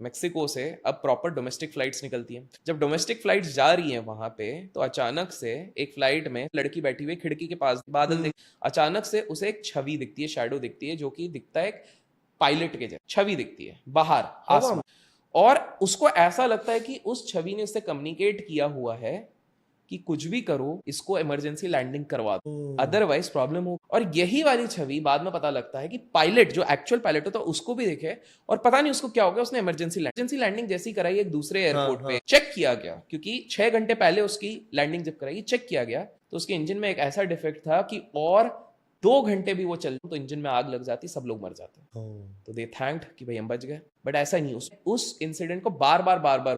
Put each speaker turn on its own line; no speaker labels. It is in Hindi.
मेक्सिको से अब प्रॉपर डोमेस्टिक फ्लाइट्स निकलती हैं। जब डोमेस्टिक फ्लाइट्स जा रही हैं वहां पे, तो अचानक से एक फ्लाइट में लड़की बैठी हुई खिड़की के पास, बादल दिख, अचानक से उसे एक छवि दिखती है, शैडो दिखती है, जो कि दिखता है एक पायलट के जैसे छवि दिखती है बाहर आसमान। और उसको ऐसा लगता है कि उस छवि ने उससे कम्युनिकेट किया हुआ है कि कुछ भी करो, इसको इमरजेंसी लैंडिंग करवा दो, अदरवाइज प्रॉब्लम हो। और यही वाली छवि बाद में पता लगता है कि पायलट, जो एक्चुअल पायलट होता है, उसको भी देखे, और पता नहीं उसको क्या हो गया, उसने इमरजेंसी लैंडिंग जैसी कराई एक दूसरे एयरपोर्ट पे, चेक किया गया, क्योंकि 6 घंटे पहले उसकी लैंडिंग जब कराई, चेक किया गया तो उसके इंजन में एक ऐसा डिफेक्ट था कि और 2 घंटे भी वो चल तो इंजन में आग लग जाती, सब लोग मर जाते। तो दे थैंक्ड कि भाई हम बच गए। बट ऐसा नहीं, उस इंसिडेंट को बार बार